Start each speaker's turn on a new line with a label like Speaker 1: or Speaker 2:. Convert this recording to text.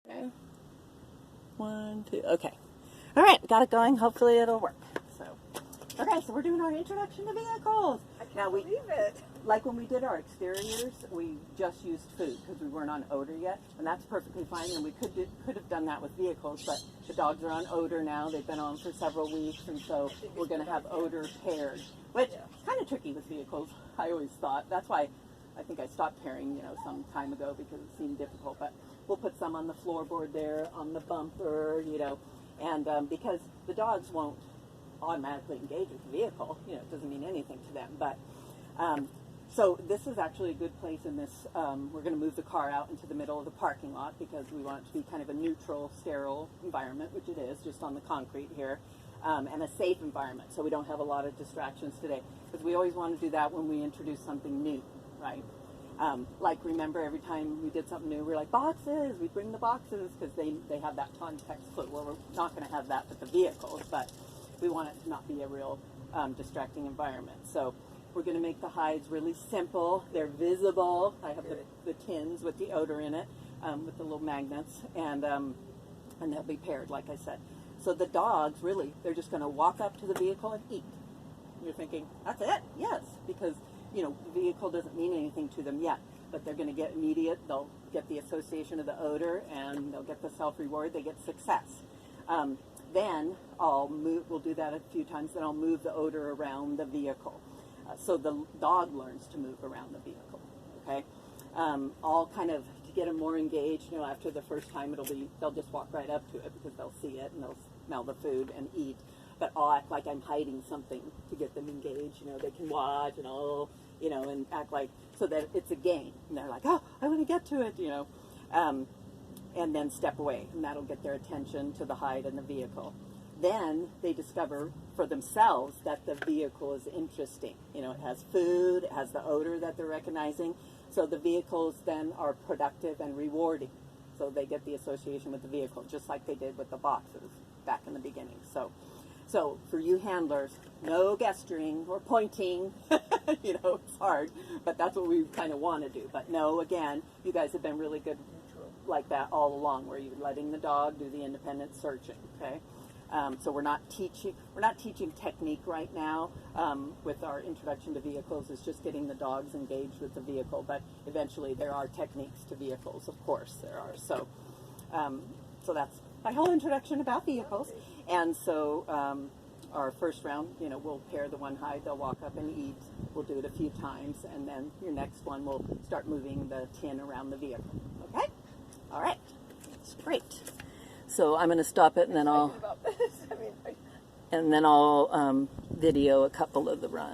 Speaker 1: Okay. 1, 2, okay. All right, got it going. Hopefully it'll work. Okay, so we're doing our introduction to vehicles.
Speaker 2: I can't believe it.
Speaker 1: Like when we did our exteriors, we just used food because we weren't on odor yet, and that's perfectly fine. And we could have done that with vehicles, but the dogs are on odor now. They've been on for several weeks, and so we're going to have odor paired, which is kind of tricky with vehicles. I always thought that's why I think I stopped pairing, some time ago because it seemed difficult. But we'll put some on the floorboard there, on the bumper, and because the dogs won't automatically engage with the vehicle, it doesn't mean anything to them. But so this is actually a good place in this. We're going to move the car out into the middle of the parking lot because we want it to be kind of a neutral, sterile environment, which it is, just on the concrete here, and a safe environment, so we don't have a lot of distractions today. Because we always want to do that when we introduce something new, right? Like, remember, every time we did something new, we were like, boxes, we bring the boxes, because they have that context clue. Well, we're not going to have that with the vehicles, but we want it to not be a real distracting environment. So we're going to make the hides really simple. They're visible. I have the tins with the odor in it, with the little magnets, and they'll be paired, like I said. So the dogs, really, they're just going to walk up to the vehicle and eat. You're thinking, that's it? Yes, because, the vehicle doesn't mean anything to them yet, but they're going to get they'll get the association of the odor, and they'll get the self-reward, they get success. Then we'll do that a few times, then I'll move the odor around the vehicle. So the dog learns to move around the vehicle, okay? All kind of, to get them more engaged, after the first time they'll just walk right up to it because they'll see it and they'll smell the food and eat. But I'll act like I'm hiding something to get them engaged. They can watch and act like, so that it's a game. And they're like, oh, I want to get to it, and then step away, and that'll get their attention to the hide in the vehicle. Then they discover for themselves that the vehicle is interesting. It has food, it has the odor that they're recognizing. So the vehicles then are productive and rewarding. So they get the association with the vehicle, just like they did with the boxes back in the beginning. So for you handlers, no gesturing or pointing. It's hard, but that's what we kind of want to do. But no, again, you guys have been really good like that all along, where you're letting the dog do the independent searching. Okay, so we're not teaching technique right now with our introduction to vehicles. It's just getting the dogs engaged with the vehicle. But eventually, there are techniques to vehicles. Of course, there are. So that's my whole introduction about vehicles. And so our first round, we'll pair the one hide. They'll walk up and eat. We'll do it a few times, and then your next one, we'll start moving the tin around the vehicle. Okay. All right, that's great. So I'm going to stop it, and then I'll video a couple of the runs.